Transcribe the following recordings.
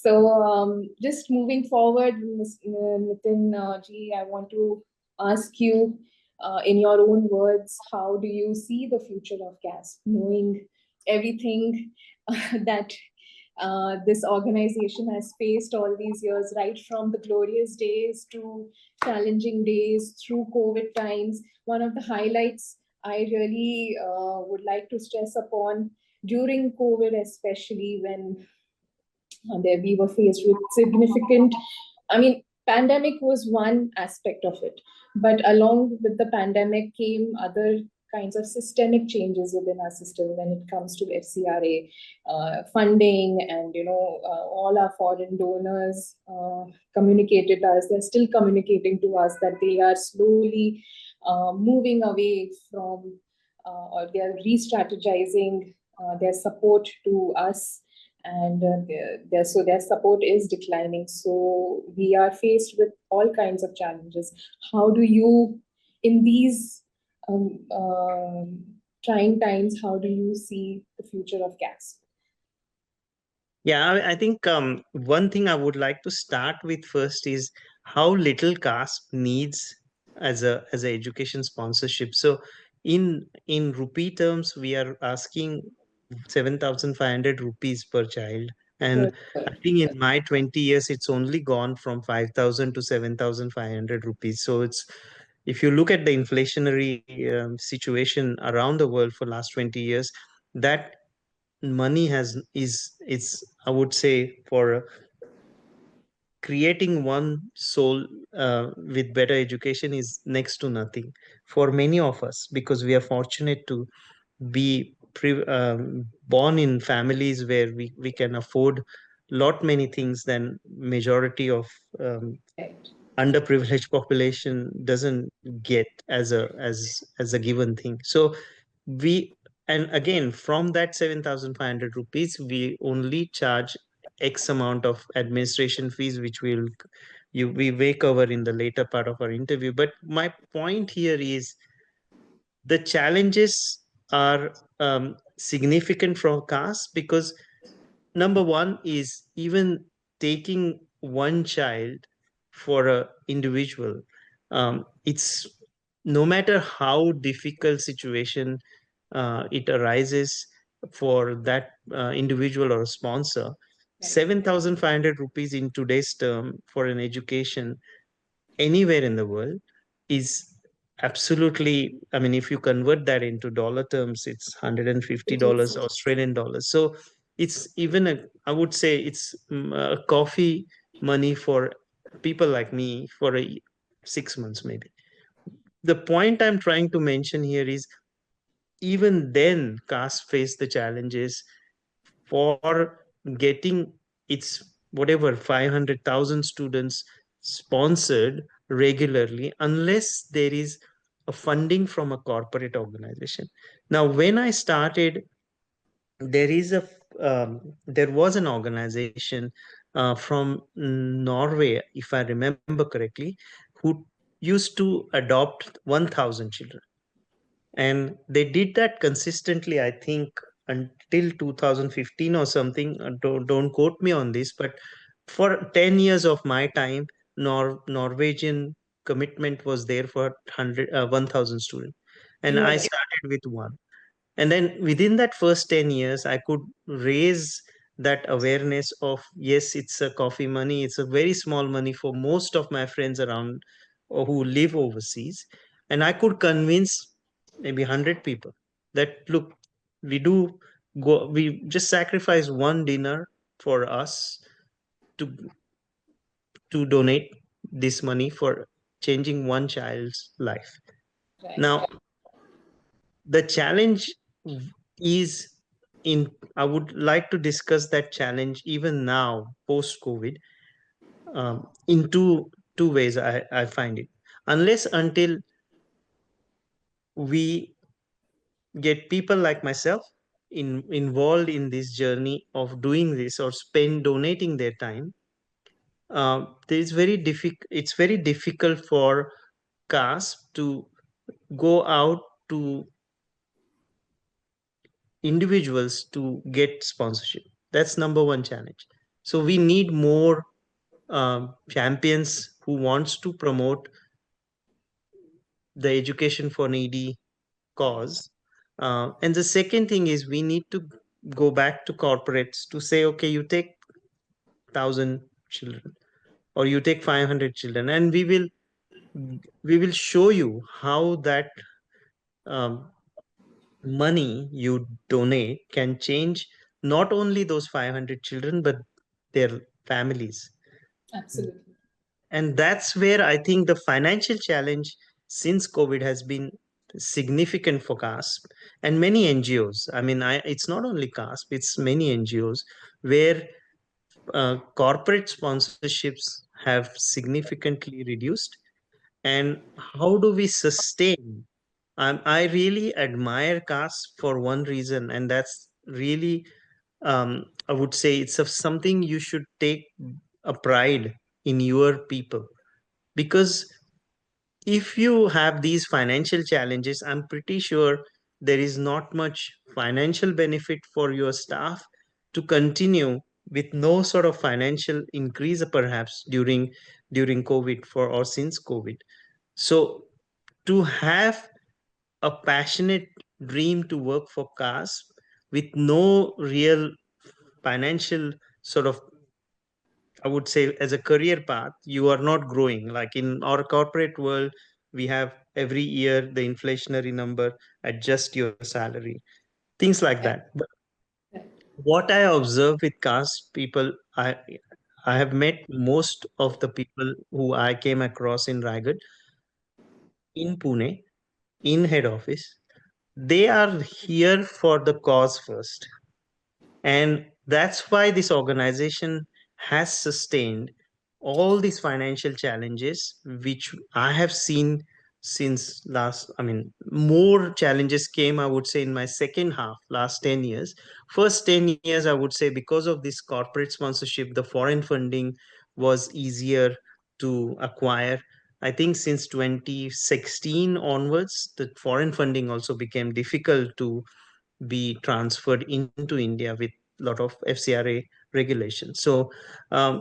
So, just moving forward, Nitin ji, I want to ask you, in your own words, how do you see the future of GASP, knowing everything that this organization has faced all these years, right from the glorious days to challenging days through COVID times? One of the highlights I really would like to stress upon during COVID, especially when there we were faced with significant, I mean, pandemic was one aspect of it, but along with the pandemic came other kinds of systemic changes within our system when it comes to FCRA funding, and all our foreign donors communicated us, they're still communicating to us that they are slowly moving away from or they are re-strategizing their support to us, and their support is declining. So we are faced with all kinds of challenges. How do you, in these trying times, how do you see the future of GASP? Yeah, I think one thing I would like to start with first is how little CASP needs as a education sponsorship. So in rupee terms, we are asking 7,500 rupees per child. And I think in my 20 years, it's only gone from 5,000 to 7,500 rupees. So it's, if you look at the inflationary situation around the world for last 20 years, that money has is I would say for creating one soul with better education is next to nothing for many of us, because we are fortunate to be born in families where we can afford lot many things than majority of underprivileged population doesn't get as a given thing. So we, and again, from that 7,500 rupees, we only charge X amount of administration fees, which we may cover in the later part of our interview. But my point here is the challenges are significant for CAST, because number one is even taking one child for a individual, it's no matter how difficult situation it arises for that individual or sponsor, 7,500 rupees in today's term for an education anywhere in the world is absolutely, I mean, if you convert that into dollar terms, it's $150 Australian dollars. So it's even a, I would say it's a coffee money for people like me for 6 months maybe. The point I'm trying to mention here is even then CAST faced the challenges for getting its whatever 500,000 students sponsored regularly, unless there is a funding from a corporate organization. Now when I started, there is a there was an organization from Norway, if I remember correctly, who used to adopt 1,000 children, and they did that consistently, I think, until 2015 or something. Don't quote me on this, but for 10 years of my time, Norwegian commitment was there for 1,000 students, and I started with one. And then within that first 10 years, I could raise that awareness of, yes, it's a coffee money, it's a very small money for most of my friends around or who live overseas. And I could convince maybe 100 people that, look, we just sacrifice one dinner for us to donate this money for changing one child's life. Now the challenge is in, I would like to discuss that challenge even now post COVID, in two ways. I find it, unless until we get people like myself involved in this journey of doing this or spend donating their time, it's very difficult for CASP to go out to individuals to get sponsorship. That's number one challenge. So we need more champions who wants to promote the education for needy cause. And the second thing is we need to go back to corporates to say, okay, you take 1,000 children or you take 500 children, and we will show you how that um, money you donate can change not only those 500 children but their families. Absolutely. And that's where I think the financial challenge since COVID has been significant for CASP and many NGOs. I mean, it's not only CASP, it's many NGOs where corporate sponsorships have significantly reduced. And how do we sustain? I really admire CASP for one reason, and that's really, I would say, it's something you should take a pride in your people, because if you have these financial challenges, I'm pretty sure there is not much financial benefit for your staff to continue with no sort of financial increase perhaps during COVID for or since COVID. So to have a passionate dream to work for CASP with no real financial sort of, I would say, as a career path, you are not growing. Like in our corporate world, we have every year the inflationary number adjust your salary, things like Right. that. But Right. what I observe with caste people, I have met most of the people who I came across in Raigad, in Pune, in head office. They are here for the cause first. And that's why this organization has sustained all these financial challenges, which I have seen since last, I mean, more challenges came, I would say, in my second half, last 10 years. First 10 years, I would say, because of this corporate sponsorship, the foreign funding was easier to acquire. I think since 2016 onwards, the foreign funding also became difficult to be transferred into India with a lot of FCRA regulations. So,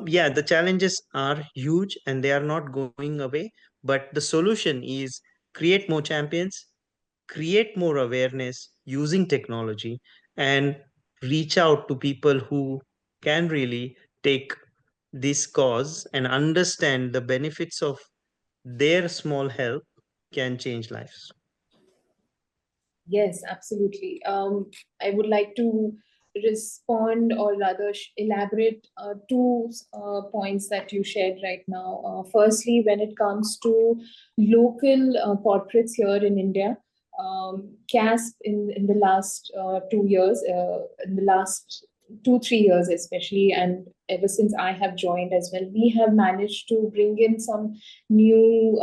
yeah, the challenges are huge and they are not going away. But the solution is create more champions, create more awareness using technology, and reach out to people who can really take this cause and understand the benefits of their small help can change lives. Yes, absolutely. I would like to respond or rather elaborate two points that you shared right now. Firstly, when it comes to local corporates here in India, CASP in the last 2 years, in the last 2, 3 years especially, and ever since I have joined as well, we have managed to bring in some new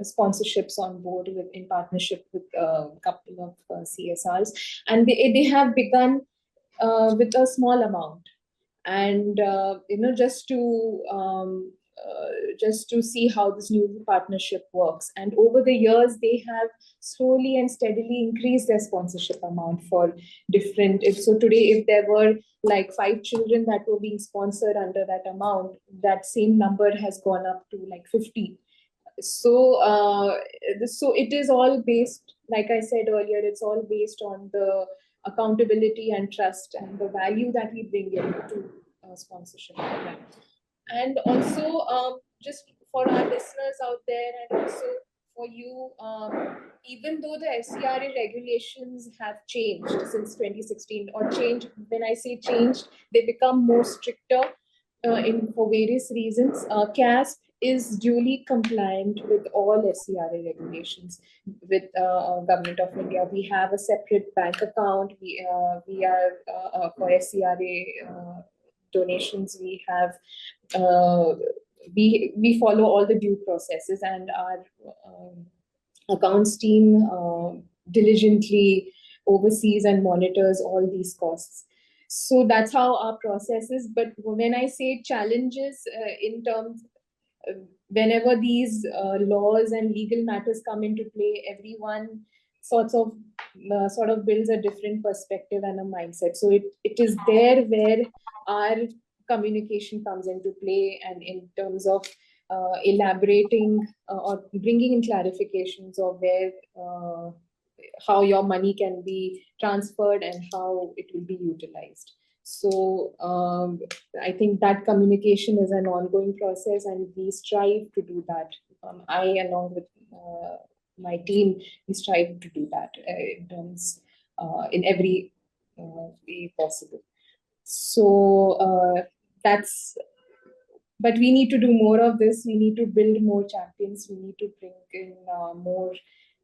sponsorships on board with in partnership with a couple of CSRs, and they have begun with a small amount, and just to see how this new partnership works. And over the years, they have slowly and steadily increased their sponsorship amount for different. If so, today, if there were like 5 children that were being sponsored under that amount, that same number has gone up to like 50. So it is all based, like I said earlier, it's all based on the accountability and trust and the value that we bring into sponsorship program. And also, just for our listeners out there, and also for you, even though the SCRA regulations have changed since 2016, or changed, when I say changed, they become more stricter in for various reasons. CASP is duly compliant with all SCRA regulations with Government of India. We have a separate bank account. We are for SCRA donations. We have uh, we follow all the due processes, and our accounts team diligently oversees and monitors all these costs. So that's how our process is. But when I say challenges, in terms, whenever these laws and legal matters come into play, everyone sort of builds a different perspective and a mindset. So it is there where our communication comes into play, and in terms of elaborating or bringing in clarifications of where how your money can be transferred and how it will be utilized. So I think that communication is an ongoing process, and we strive to do that. I, along with my team, we strive to do that in every way possible. So that's, but we need to do more of this. We need to build more champions. We need to bring in more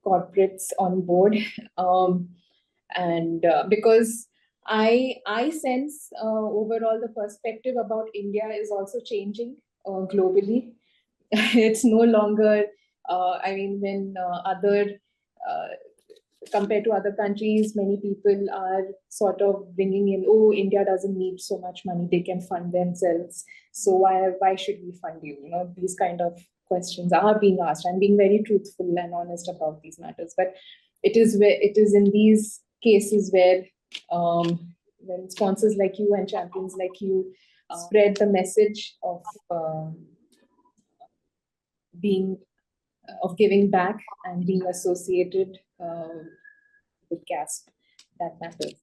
corporates on board, and because I sense overall the perspective about India is also changing globally. It's no longer, I mean, when other compared to other countries, many people are sort of bringing in, oh, India doesn't need so much money, they can fund themselves. So why should we fund you? You know, these kind of questions are being asked. I'm being very truthful and honest about these matters. But it is in these cases where when sponsors like you and champions like you spread the message being of giving back and being associated with CASP, that matters.